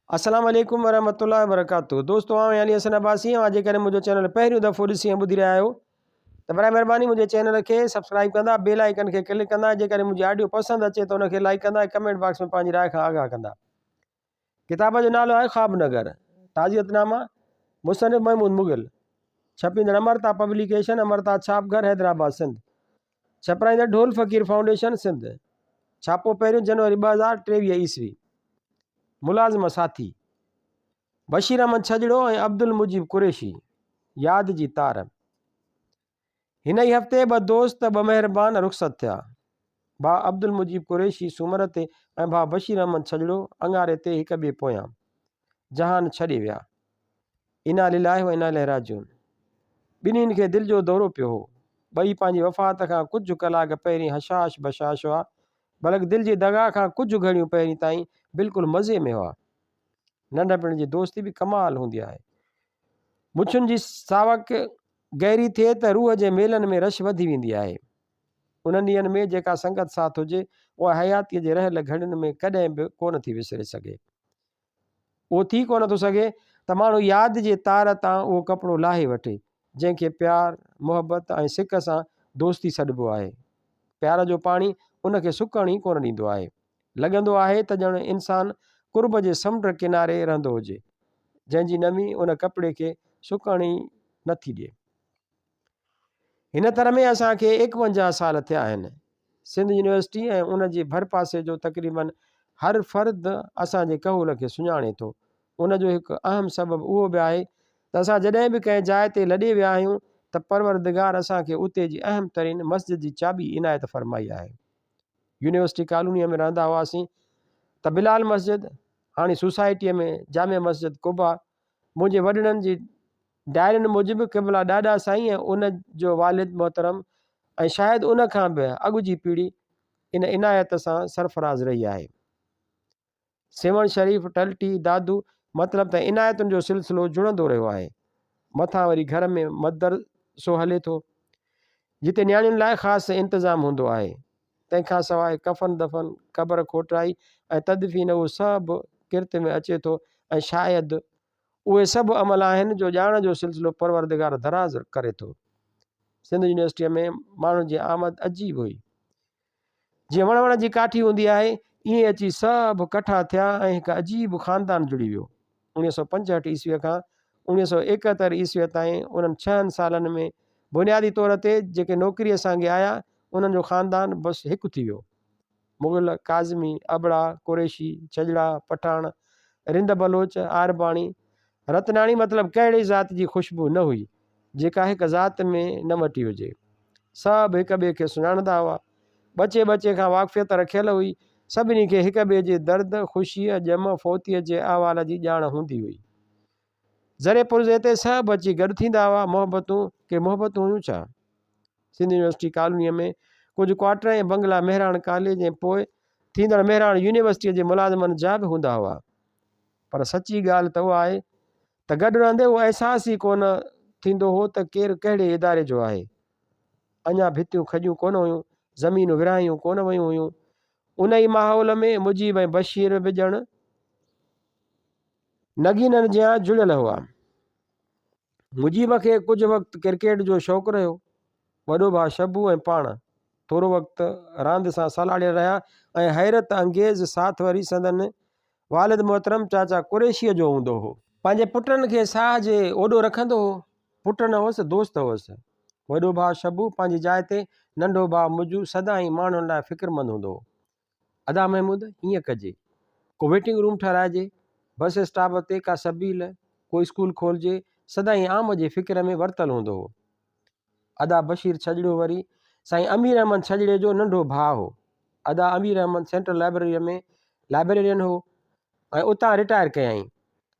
अस्सलाम वालेकुम वरहमतुल्लाहि वबरकातुहू। दोस्तों आउं यानी हसन अब्बासी आहियां। जेकॾहिं मुंहिंजो चैनल पहिरियों दफ़ो ॾिसी ऐं ॿुधी रहिया आहियो त बराए महिरबानी मुंहिंजे चैनल खे सब्सक्राइब कंदा, बेल आइकन खे क्लिक कंदा। जेकॾहिं मुंहिंजी ऑडियो पसंदि अचे त उनखे लाइक कंदा ऐं कमेंट बॉक्स में पंहिंजी राय खां आगाह कंदा। किताब जो नालो आहे ख्वाबनगर, ताज़ियतनामा, मुसनिफ़ महमूद मुग़ल, छपींदड़ अमरता पब्लिकेशन, अमरता छापघर, हैदराबाद सिंध। छपराईंदड़ ढोल फ़कीर फाउंडेशन सिंध। छापो पहिरियों जनवरी 2023 ईस्वी। मुलाज़िम साथी बशीर अहमद छजड़ो ऐं अब्दुल मुजीब कुरैशी। यादि जी तार। हिन ई हफ़्ते ॿ दोस्त ॿ महिरबान रुख़सत थिया। भाउ अब्दुल मुजीब कुरैशी सूमर ते ऐं भाउ बशीर अहमद छजड़ो अंगारे ते हिक ॿिए पोयां जहान छॾे विया। इना लिलाहि व इना इलैहि राजिऊन। ॿिन्हिनि खे दिलि जो दौरो पियो हो। ॿई पंहिंजी वफ़ात खां कुझु कलाक पहिरीं हशाश बशाश हुआ, बल्कि दिलि जी दगा खां कुझु घड़ियूं पहिरीं ताईं बिल्कुलु मज़े में हुआ। नंढपिण जी दोस्ती बि कमाल हूंदी आहे। मुछुनि जी सावक गहरी थिए त रूह जे मेलनि में रश वधी वेंदी आहे। उन्हनि ॾींहंनि में जेका संगत साथ हुजे उहा हयातीअ जे रहियल घड़ियुनि में कॾहिं बि कोन थी विसरे सघे। उहो थी कोन थो सघे त माण्हू यादि जे तार तां उहो कपिड़ो लाहे वठे जंहिंखे प्यार, मुहबत ऐं सिक सां दोस्ती सॾिबो आहे। प्यार जो पाणी उनखे सुकण ई कोन ॾींदो आहे। लॻंदो आहे त ॼण इंसानु कुर्ब जे समुंड किनारे रहंदो हुजे, जंहिंजी नमी उन कपिड़े खे सुकण ई नथी ॾिए। हिन तरह में असांखे 51 साल थिया आहिनि। सिंध यूनिवर्सिटी ऐं उन जे भर पासे जो तक़रीबन हर फ़र्द असांजे कहूल खे सुञाणे थो। उनजो हिकु अहम सबबु उहो बि आहे त असां जॾहिं बि कंहिं जाइ ते लॾे विया आहियूं त परवरदिगार असांखे उते जी अहम तरीन मस्जिद जी चाबी इनायत फरमाई आहे। यूनिवर्सिटी कॉलोनीअ में रहंदा हुआसीं त बिलाल मस्जिद, हाणे सोसाइटीअ में जामिया मस्जिद कुबा, मुंहिंजे वॾड़नि जी डायरियुनि मूजिबि क़िबला ॾाॾा साईं ऐं उन जो वालिद मोहतरम ऐं शायदि उन खां बि अॻु जी पीढ़ी इन इनायत सां सरफराज़ रही आहे। सेवण शरीफ़, टलटी, दादू, मतिलबु त इनायतुनि जो सिलसिलो जुड़ंदो रहियो आहे। मथां वरी घर में मदरसो हले थो, जिते नियाणियुनि लाइ ख़ासि इंतिज़ाम हूंदो आहे। तंहिंखां सवाइ कफ़न दफ़न, क़बर खोटाई ऐं तदफ़ीन उहो सभु किर्त में अचे थो ऐं शायदि उहे सभु अमल आहिनि जो ॼाण जो सिलसिलो परवरदिगार दराज़ करे थो। सिंध यूनिवर्सिटीअ में माण्हुनि जी आमद अजीब हुई। जीअं वण जी काठी हूंदी आहे ईअं अची सभु कठा थिया ऐं हिकु अजीब ख़ानदान जुड़ी वियो। 1965 ईस्वीअ खां 1971 ईस्वीअ ताईं उन्हनि 6 सालनि में बुनियादी तौर ते जेके नौकिरीअ सां आया उन्हनि जो ख़ानदान बसि हिकु थी वियो। मुग़ल, काज़मी, अबड़ा, कुरैशी, छजड़ा, पठान, रिंद बलोच, आरबाणी, रतनाणी, मतिलबु कहिड़ी ज़ात जी ख़ुशबू न हुई जेका हिकु ज़ात में न मटी हुजे। सभु हिक ॿिए खे सुञाणंदा हुआ। बचे खां वाक़फ़ियत रखियल हुई। सभिनी खे हिक ॿिए जे दर्द, ख़ुशीअ, ॼम, फ़ौतीअ जे अहवाल जी ॼाण हूंदी हुई। ज़रे पुर्ज़े ते सभु अची गॾु थींदा हुआ। मोहबतूं हुयूं छा। सिंध यूनिवर्सिटी कॉलोनीअ में कुझु क्वार्टर ऐं बंगला महिराण कॉलेज ऐं पोइ थींदड़ महिराण यूनिवर्सिटीअ जे मुलाज़िमनि जा बि हूंदा हुआ। पर सची ॻाल्हि त उहा आहे त गॾु रहंदे उहो अहसासु ई कोन थींदो हो त केरु कहिड़े इदारे जो आहे। अञा भितियूं खॼियूं कोन हुयूं, ज़मीनूं विराहियूं कोन वियूं हुयूं। उन ई माहौल में मुजीब ऐं बशीर बि ॼण नगीननि जियां जुड़ियल हुआ। मुजीब खे कुझु वक़्तु क्रिकेट जो शौक़ु रहियो। वॾो भाउ शबू ऐं पाण थोरो वक़्तु रांदि सां सलाड़ियल रहिया ऐं हैरत अंगेज़ साथ वरी संदन वालिद मोहतरम चाचा कुरैशीअ जो हूंदो हो। पंहिंजे पुटनि खे साह जे ओॾो रखंदो हो। पुट न हुअसि, दोस्त हुअसि। वॾो भाउ शबू पंहिंजी जाइ ते, नंढो भाउ मुजू सदाईं माण्हुनि लाइ फ़िक्रमंद हूंदो हो। अदा महमूद हीअं कजे, को वेटिंग रूम ठाराइजे, बस स्टॉप ते का सबील, को स्कूल खोलिजे, सदाईं आम जी फ़िक्र में वरितल हूंदो हो। अदा बशीर छजड़ो वरी साईं अमीर अहमद छजड़े जो नंढो भाउ हो। अदा अमीर अहमद सेंट्रल लाइब्रेरीअ में लाइब्रेरियन हो ऐं उतां रिटायर कयईं।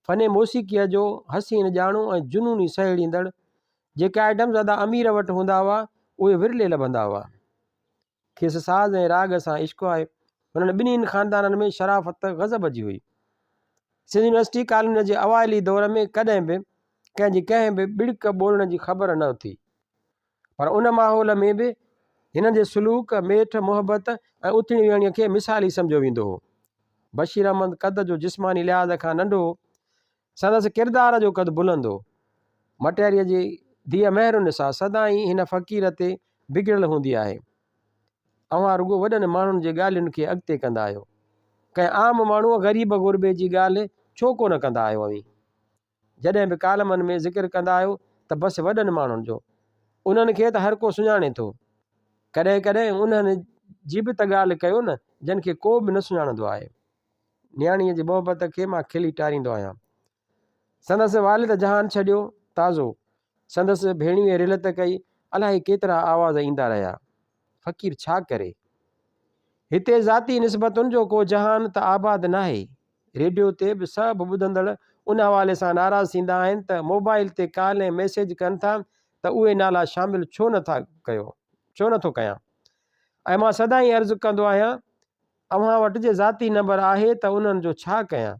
फ़ने मौसीक़ीअ जो हसीन ॼाणू ऐं जुनूनी सहेड़ींदड़ जेके आइटम्स अदा अमीर वटि हूंदा हुआ उहे विरले लभंदा हुआ। खेसि साज़ ऐं राग सां इश्क़ु आहे। हुननि ॿिन्हिनि ख़ानदाननि में शराफ़त गज़ब जी हुई। सिंध यूनिवर्सिटी कॉलोनी जे अवाइली दौर में कॾहिं बि कंहिं बि ॿिड़क ॿोलण जी ख़बर न थी, पर उन माहौल में बि हिन जे सलूक, मेठ, मुहबत ऐं उथणी वेहणीअ खे मिसाली सम्झो वेंदो हो। बशीर अहमद कद जो जिस्मानी लिहाज़ खां नंढो, संदसि किरदार जो कद बुलंद हो। मटियारीअ जी धीअ महिरुनिसा सदाईं हिन फ़क़ीर ते बिगड़ियल हूंदी आहे। अव्हां रुॻो वॾनि माण्हुनि जे ॻाल्हियुनि खे अॻिते कंदा आहियो, कंहिं आम माण्हूअ ग़रीब गुरबे जी ॻाल्हि छो कोन कंदा आहियो। अवी जॾहिं बि कालमनि में ज़िक्र कंदा आहियो त बसि वॾनि माण्हुनि जो, उन्हनि खे त हर को सुञाणे थो। कॾहिं कॾहिं उन्हनि जी बि त ॻाल्हि कयो न जिन खे को बि न सुञाणंदो आहे। न्याणीअ जी मोहबत खे मां खिली टारींदो आहियां। संदसि वालिद जहान छॾियो ताज़ो, संदसि भेणीअ रिलत कई, अलाए केतिरा आवाज़ ईंदा रहिया। फ़क़ीर छा करे? हिते ज़ाती निस्बतुनि जो को जहान त आबाद नाहे। रेडियो ते बि सभु ॿुधंदड़ उन हवाले सां नाराज़ थींदा आहिनि त मोबाइल ते कॉल ऐं मैसेज कनि था त उहे नाला शामिलु छो नथो कयां। ऐं मां सदाईं अर्ज़ु कंदो आहियां, अव्हां वटि जे ज़ाती नंबर आहे त उन्हनि जो छा कयां।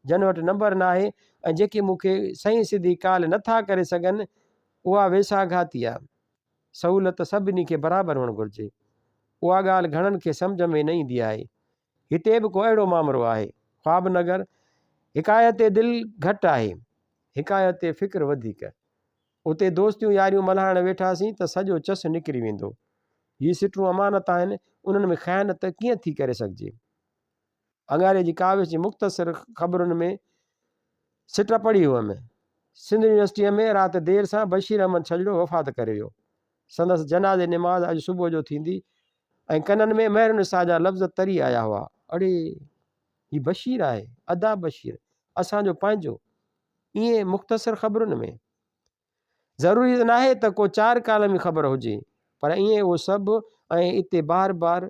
जन वटि नंबर न आहे ऐं जेके मूंखे सही सिधी कॉल नथा करे सघनि, उहा वेसाघाती आहे। सहूलियत सभिनी खे बराबरि हुअणु घुरिजे। उहा ॻाल्हि घणनि खे सम्झ में न ईंदी आहे। हिते बि को अहिड़ो मामिलो आहे। ख्वाबनगर हिकायत दिलि घटि आहे, हिकायत फ़िक्र वधीक। उते दोस्तियूं यारियूं मल्हाइण वेठासीं त सॼो चस निकिरी वेंदो। हीअ सिटूं अमानत आहिनि, उन्हनि में ख़यानत कीअं थी करे सघिजे। अंगारे जी काविश जी मुख़्तसिर ख़बरुनि में सिट पढ़ी हुअमि। सिंध यूनिवर्सिटीअ में राति देरि सां बशीर अहमद छजड़ो वफ़ात करे वियो। संदसि जनाज़े निमाज़ अॼु सुबुह जो थींदी ऐं कननि में महिरुनिसा जा लफ़्ज़ तरी आया हुआ। अड़े हीउ बशीर आहे, अदा बशीर, असांजो पंहिंजो। ईअं मुख़्तसिर ख़बरुनि में ज़रूरी न आहे त को 4 कालमी ख़बर हुजे, पर ईअं उहो सभु ऐं इते बार बार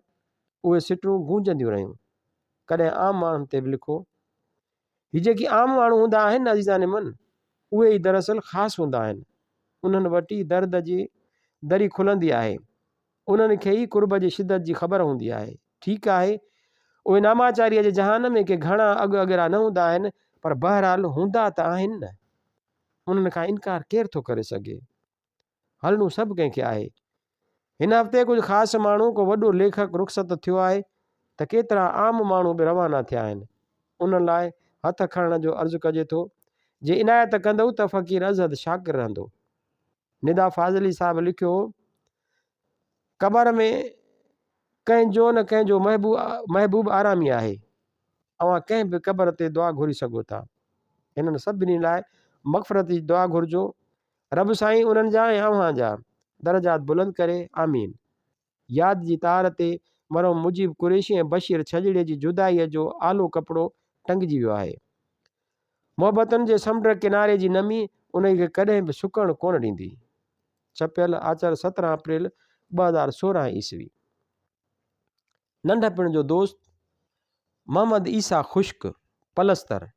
उहे सिटूं गूंजंदियूं रहियूं। कॾहिं आम माण्हुनि ते बि लिखो। हीअ जेकी आम माण्हू हूंदा आहिनि अज़ीज़ान मन, उहे ई दरअसल ख़ासि हूंदा आहिनि। उन्हनि वटि दर्द जी दरी खुलंदी आहे, उन्हनि खे ई कुर्ब जी शिदत जी ख़बर हूंदी आहे। ठीकु आहे, उहे नामाचारीअ जे जहान में के घणा अॻिरा न हूंदा आहिनि, पर बहरहाल हूंदा त आहिनि न। उन्हनि खां इनकार केरु थो करे सघे। हलणो सभु कंहिंखे आहे। हिन हफ़्ते कुझु ख़ासि माण्हू, को वॾो लेखक रुख़सत थियो आहे त केतिरा आम माण्हू बि रवाना थिया आहिनि। उन्हनि लाइ हथ खणण जो अर्ज़ु कजे थो। जे इनायत कंदव त फ़क़ीर अज़द शाकिर रहंदो। निदा फाज़ली साहिब लिखियो, क़बर में कंहिंजो न कंहिंजो महबूब आरामी आहे। अव्हां कंहिं बि क़बर ते दुआ घुरी सघो था। हिननि सभिनी लाइ मग़फ़िरत जी दुआ घुरिजो। रब साईं उन्हनि जा ऐं अव्हां जा दर्जात बुलंद करे, आमीन। यादि जी तार ते मरहूम मुजीब कुरैशी ऐं बशीर छजड़े जी जुदाईअ जो आलो कपिड़ो टंगिजी वियो आहे। मोहबतनि जे समुंड किनारे जी नमी उन खे कॾहिं बि सुकणु कोन ॾींदी। छपियल आचर 17 अप्रैल 2016 ईस्वी। नंढपण जो दोस्त मोहम्मद ईसा ख़ुश्क पलस्तर।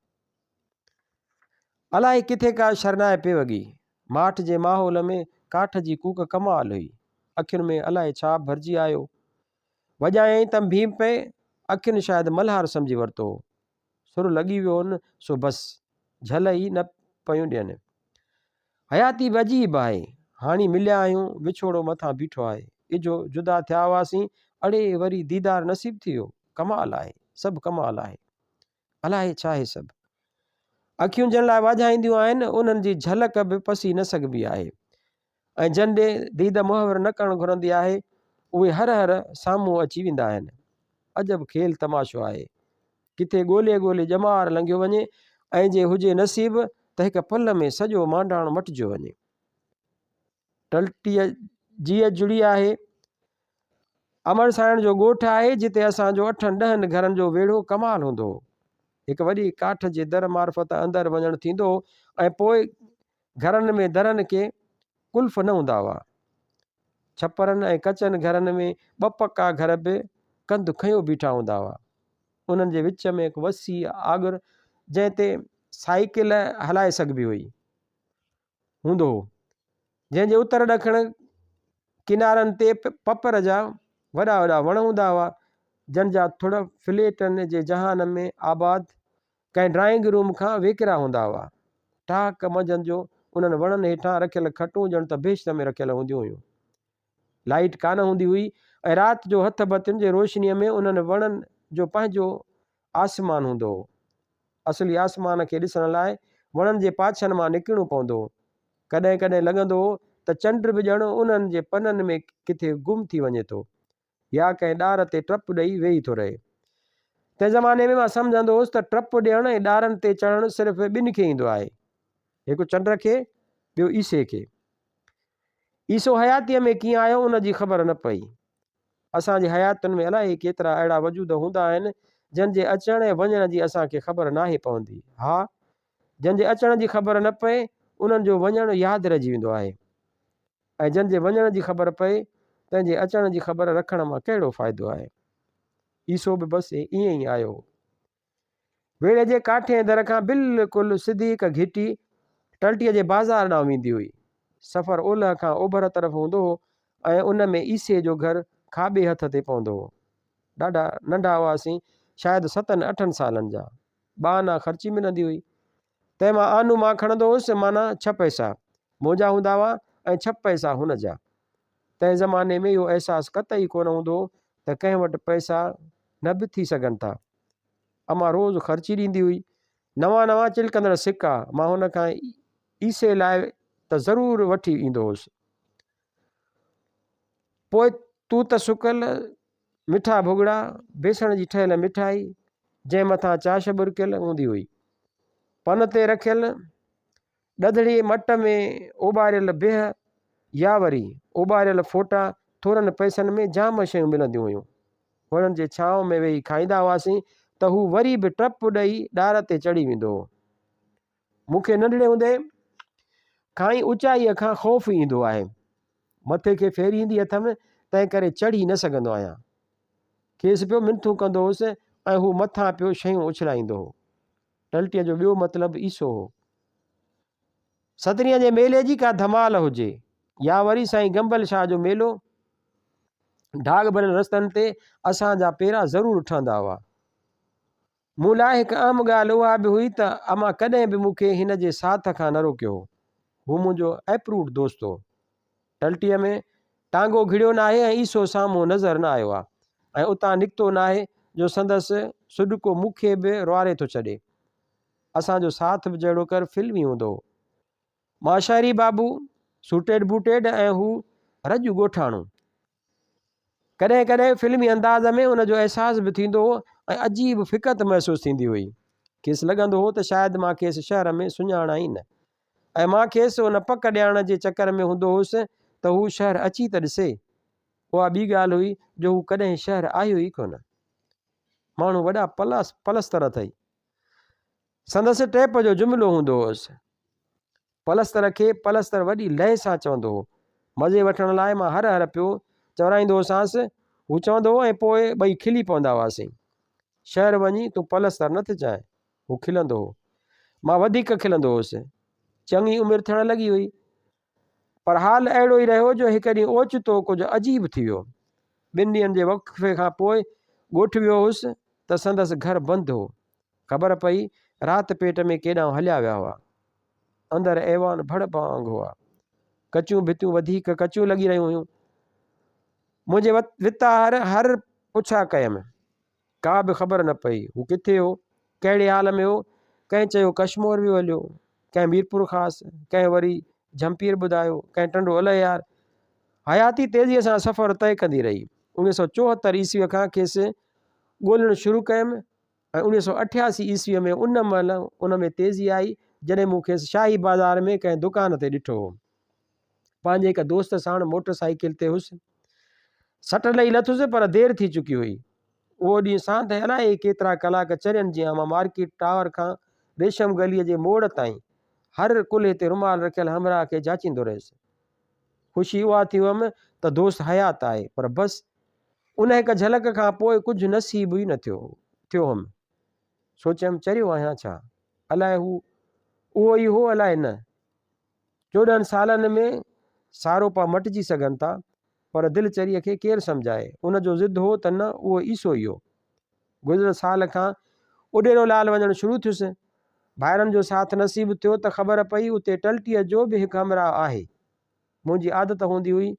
अलाए किथे का शरनाए पे वॻी। माठ जे माहौल में काठ जी कूक कमाल हुई। अखियुनि में अलाए छा भरिजी आयो। वॼायईं त भीम पे, अखियुनि शायदि मल्हार सम्झी वरितो। सुर लॻी वियो न, सो बसि झल ई न पियूं ॾियनि। हयाती बि अजीब आहे। हाणे मिलिया आहियूं, विछोड़ो मथां बीठो आहे। इजो जुदा थिया हुआसीं, अड़े वरी दीदार नसीब थी वियो। कमाल आहे, सभु कमाल आहे। अलाए छा आहे सभु। अखियूं जिन लाइ वाॼाईंदियूं आहिनि, उन्हनि जी झलक बि पसी न सघिबी आहे। ऐं जिन ॾे दीद मुहवर न करणु घुरंदी आहे, उहे हर हर साम्हूं अची वेंदा आहिनि। अजब खेल तमाशो आहे। किथे ॻोल्हे ॻोल्हे ॼमार लंघियो वञे, ऐं जे हुजे नसीब त हिकु पल में सॼो मांडाणो मटिजियो वञे। टलटीअ जीअ जुड़ी आहे। अमर साइण जो ॻोठु आहे, जिते असांजो 8-10 घरनि जो वेढ़ो कमाल हूंदो हो। हिकु वॾी काठ जे दर मार्फत अंदरि वञणु थींदो, ऐं पोइ घरनि में दरनि के कुल्फ न हूंदा हुआ। छपरनि ऐं कचनि घरनि में 2 पक्का घर बि कंधु खयो बीठा हूंदा हुआ। उन्हनि जे विच में हिकु वसी आॻुर, जंहिं ते साइकिल हलाए सघिबी हूंदो हो, जंहिंजे उतर ॾखण किनारनि ते पपर जा वॾा वॾा वण हूंदा हुआ, जन जा थोरा फ्लैटनि जे जहान में आबाद कंहिं ड्राइंग रूम खां वेकिरा हूंदा हुआ। टाक मंझंदि जो उन्हनि वणनि हेठां रखियल खटूं ॼण त बेशत में रखियल हूंदियूं हुयूं। लाइट कान हूंदी हुई, ऐं राति जो हथ बतियुनि जे रोशनीअ में उन्हनि वणनि जो पंहिंजो आसमान हूंदो हो। असली आसमान खे ॾिसण लाइ वणनि जे पाछनि मां निकिरणो पवंदो हो। कॾहिं कॾहिं लॻंदो हो त चंड बि ॼण उन्हनि जे पननि में किथे गुम थी वञे थो या कंहिं ॾार ते टप ॾेई वेही थो रहे। तंहिं ज़माने में मां सम्झंदो हुउसि त टप ॾियणु ऐं ॾारनि ते चढ़णु सिर्फ़ु ॿिनि खे ईंदो आहे, हिकु चंड खे, ॿियो ईसे खे। ईसो हयातीअ में कीअं आयो उन जी ख़बर न पई। असांजी हयातुनि में अलाए केतिरा अहिड़ा वजूद हूंदा आहिनि जंहिंजे अचण ऐं वञण जी असांखे ख़बर नाहे पवंदी। हा, जंहिंजे अचण जी ख़बर न पए उन्हनि जो वञणु यादि रहिजी वेंदो आहे, ऐं जंहिंजे वञण जी ख़बर पए तंहिंजे अचण जी ख़बर रखण मां कहिड़ो फ़ाइदो आहे। ईसो बि बसि ईअं ई आयो। वेड़े जे काठे दर खां बिल्कुलु सिधी हिकु घिटी टलटीअ जे बाज़ार ॾांहुं वेंदी हुई। सफ़र ओलह खां ओभर तरफ़ हूंदो हो ऐं उन में ईसे जो घर खाॿे हथ ते पवंदो हो। ॾाढा नंढा हुआसीं, शायदि 7-8 सालनि जा। ॿाना ख़र्ची मिलंदी हुई, तंहिं मां आनू मां खणंदो हुउसि, माना 6 पैसा मुंहिंजा हूंदा हुआ ऐं 6 पैसा हुन जा। तंहिं ज़माने में इहो अहसासु कतई कोन हूंदो त कंहिं वटि पैसा न बि थी सघनि था। अमां रोज़ु ख़र्ची ॾींदी हुई, नवां चिलकंदड़ सिक्का। मां हुन खां ईसे लाइ त ज़रूरु वठी ईंदो हुउसि। पोइ तूं त सुकल मिठा भुॻड़ा, बेसण जी ठहियल मिठाई जंहिं मथां चाश बुरकियल हूंदी हुई, पन ते रखियल ॾधड़ी मट में ओॿारियल बिह या वरी ओॿारियल फोटा। थोरनि पैसनि में जाम शयूं मिलंदियूं हुयूं। वणनि जे छांव में वेही खाईंदा हुआसीं त हू वरी बि टप ॾेई ॾार ते चढ़ी वेंदो हो। मूंखे नंढड़े हूंदे खां ई ऊचाईअ खां ख़ौफ़ ईंदो आहे। मथे खे फेरी ईंदी अथमि, तंहिं करे चढ़ी न सघंदो आहियां। खेसि पियो मिनथूं कंदो हुउसि ऐं हू मथां पियो शयूं उछलाईंदो हो। टलटीअ जो ॿियो मतिलबु ईसो हो। सतरीअ जे मेले जी का धमाल हुजे या वरी साईं गंबल शाह जो मेलो, ढाग भरियल रस्तनि ते असांजा पेरा ज़रूरु ठहंदा हुआ। मूं लाइ हिकु आम ॻाल्हि उहा बि हुई त अमां कॾहिं बि मूंखे हिन जे साथ खां न रोकियो। हू मुंहिंजो एप्रूव्ड दोस्त हो। टलटीअ में टांगो घिड़ियो नाहे ऐं ईसो साम्हूं नज़र न आयो आहे ऐं उतां निकितो नाहे जो संदसि सुॾको मूंखे बि रुआरे थो छॾे। असांजो साथ बि जहिड़ो कर फिल्मी हूंदो हो। मां शहरी बाबू, सूटेड बूटेड ऐं हू रजू ॻोठाणो। कॾहिं कॾहिं फिल्मी अंदाज़ में उनजो अहसास बि थींदो हो ऐं अजीब फ़िकत महसूसु थींदी हुई। खेसि लॻंदो हो त शायदि मां खेसि शहर में सुञाणा ई न, ऐं मां खेसि उन पक ॾियण जे चकर में हूंदो हुउसि त हू शहर अची त ॾिसे। उहा ॿी ॻाल्हि हुई जो हू कॾहिं शहर आयो ई कोन। माण्हू वॾा पलस्तर अथई, संदसि टेप जो जुमिलो हूंदो हुउसि। पलस्तर खे पलस्तर वॾी लय सां चवंदो हो। मज़े वठण लाइ मां हर हर पियो चवराईंदो हुसांसि। हू चवंदो हो ऐं पोइ ॿई खिली पवंदा हुआसीं। शहर वञी तूं पलस्तर न थी चाहे, हू खिलंदो हो। मां वधीक खिलंदो हुउसि। चङी उमिरि थियण लॻी हुई, पर हाल अहिड़ो ई रहियो जो हिकु ॾींहुं ओचितो कुझु अजीब थी वियो। 2 ॾींहंनि जे वक़्फ़े खां पोइ ॻोठ वियो हुउसि त संदसि घर बंदि हो। ख़बर पई राति पेट में केॾांहुं हलिया विया हुआ। अंदरि ऐवान भड़ भांग हुआ, कचियूं भितियूं वधीक कचियूं लॻी रहियूं हुयूं। मुंहिंजे वितार हर पुछा कयमि, का बि ख़बर न पई हू किथे हो, कहिड़े हाल में हो। कंहिं चयो कश्मीर वियो हलियो, कंहिं मीरपुर ख़ासि, कंहिं वरी जमपीर ॿुधायो, कंहिं टंडो अलाए यार। हयाती तेज़ीअ सां सफ़र तय कंदी रही। 1974 ईस्वीअ खां खेसि ॻोल्हणु शुरू कयमि ऐं 1988 ईस्वीअ में उन महिल उन में तेज़ी आई जॾहिं मूं खेसि शाही बाज़ार में कंहिं दुकान ते ॾिठो हो। पंहिंजे हिकु दोस्त साण मोटरसाइकिल ते हुउसि। सट लही लथुसि पर देरि थी चुकी हुई। उहो ॾींहुं सांत अलाए केतिरा कलाक चरियनि जीअं मां मार्केट टावर खां रेशम गलीअ जे मोड़ ताईं हर कुल्हे ते रुमाल रखियल हमराह खे जाचींदो रहियुसि। ख़ुशी उहा थी हुअमि त दोस्त हयात आहे, पर बसि उन हिकु झलक खां पोइ कुझु नसीब ई न थियो हुअमि। सोचियमि चरियो आहियां छा, अलाए हू उहो ई हो अलाए न। 14 सालनि में सारोपा मटिजी सघनि था, पर दिलचरीअ खे केरु सम्झाए। उनजो ज़िद हो त न उहो ईसो ई हो। गुज़िरियल साल खां उॾेरो लाल वञणु शुरू थियुसि। भाइरनि जो साथ नसीबु थियो त ख़बर पई उते टलटीअ जो बि हिकु हमराह आहे। मुंहिंजी आदत हूंदी हुई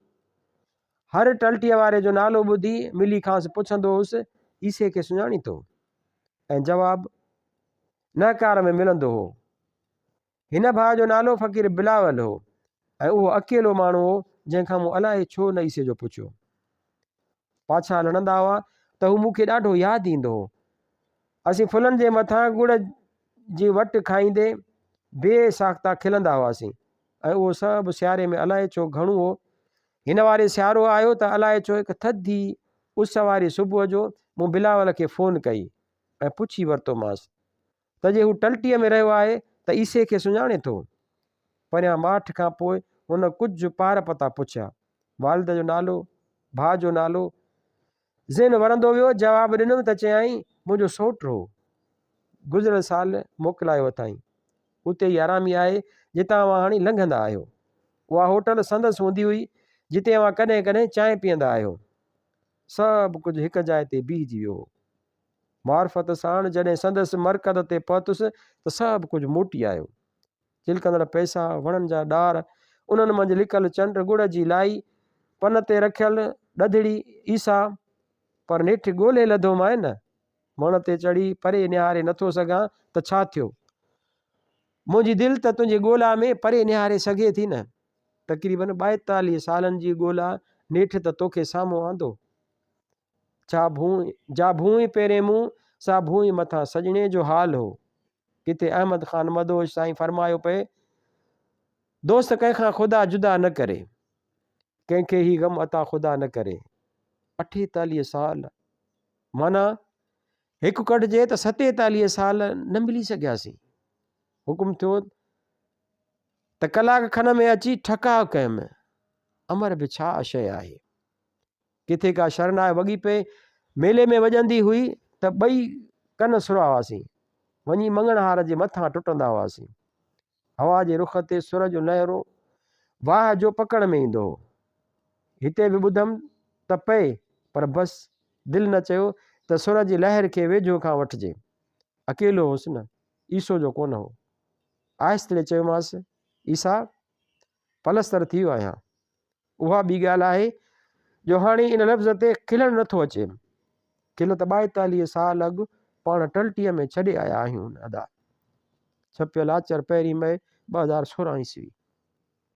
हर टलटीअ वारे जो नालो ॿुधी मिली खांसि पुछंदो हुउसि, ईसे खे सुञाणी थो? ऐं जवाबु नकार में मिलंदो हो। हिन भाउ जो नालो फ़क़ीर बिलावल हो ऐं उहो अकेलो माण्हू हो जंहिंखां मूं अलाए छो न ईसे जो पुछियो। पाछा लड़ंदा हुआ त हू मूंखे ॾाढो यादि ईंदो हो। असीं फुलनि जे मथां गुड़ जी वटि खाईंदे बेसाख्ता खिलंदा हुआसीं ऐं उहो सभु सियारे में अलाए छो घणो हो। हिन वारे सियारो आयो त अलाए छो हिकु थधी उस वारी सुबुह जो मूं बिलावल खे फ़ोन कई ऐं पुछी वरितोमांसि त जे हू टलटीअ में रहियो आहे त ईसे खे सुञाणे थो। परियां माठ खां पोइ हुन कुझु पार पता पुछिया, वालिद जो नालो, भाउ जो नालो। ज़हन वरंदो वियो। जवाबु ॾिनमि त चयाईं मुंहिंजो सोटु हो, गुज़िरियल साल मोकिलायो अथई, उते ई आरामी आहे जितां तव्हां हाणे लंघंदा आहियो। उहा होटल संदसि हूंदी हुई जिते तव्हां कॾहिं कॾहिं चांहि पीअंदा आहियो। सभु कुझु हिकु जाइ ते बीहजी वियो। मार्फत साण जॾहिं संदसि मरकज़ ते पहुतुसि त सभु कुझु मोटी आयो। चिलकंदड़ पैसा, वणनि जा ॾार, उन्हनि मंझि लिकल चंड, गुड़ जी लाई, पन ते रखियल ॾधड़ी ईसा। पर नेठि ॻोल्हे लधो मां न, वण ते चढ़ी परे निहारे नथो सघां त छा थियो? मुंहिंजी दिलि त तुंहिंजी ॻोल्हा में परे निहारे सघे थी न। तक़रीबन 42 सालनि जी ॻोल्हा नेठि त तोखे साम्हूं आंदो। जा भूई पहिरें मुंहुं सा भूई मथां सजणे जो हाल हो। किथे अहमद ख़ान मदोश साईं फरमायो पए, दोस्त कंहिंखां ख़ुदा जुदा न करे, कंहिंखे ही ग़म अता ख़ुदा न करे। 48 साल माना हिकु कढिजे त 47 साल न मिली सघियासीं। हुकुम थियो त कलाक खन में अची ठकाव कयमि। अमर बि छा शइ आहे। किथे का शरनाए वॻी पे मेले में वॼंदी हुई त ॿई कन सुरा हुआसीं, वञी मंगणहार जे मथां टुटंदा हुआसीं। हवा जे रुख ते सुर जो लहरो वाह जो पकड़ में ईंदो हो। हिते बि ॿुधमि त पए, पर बसि दिलि न चयो त सुर जी लहर खे वेझो खां वठिजे। अकेलो हुउसि न, ईसो जो कोन हो। आहिस्ते चयोमांसि, ईसा पलस्तर थी वियो आहियां। उहा ॿी ॻाल्हि आहे जो हाणे इन लफ़्ज़ ते खिलणु नथो अचे। खिल त 42 साल अॻु पाण टलटीअ में छॾे आया आहियूं। अदा छपियल आचर 1 मई 2016 ईस्वी।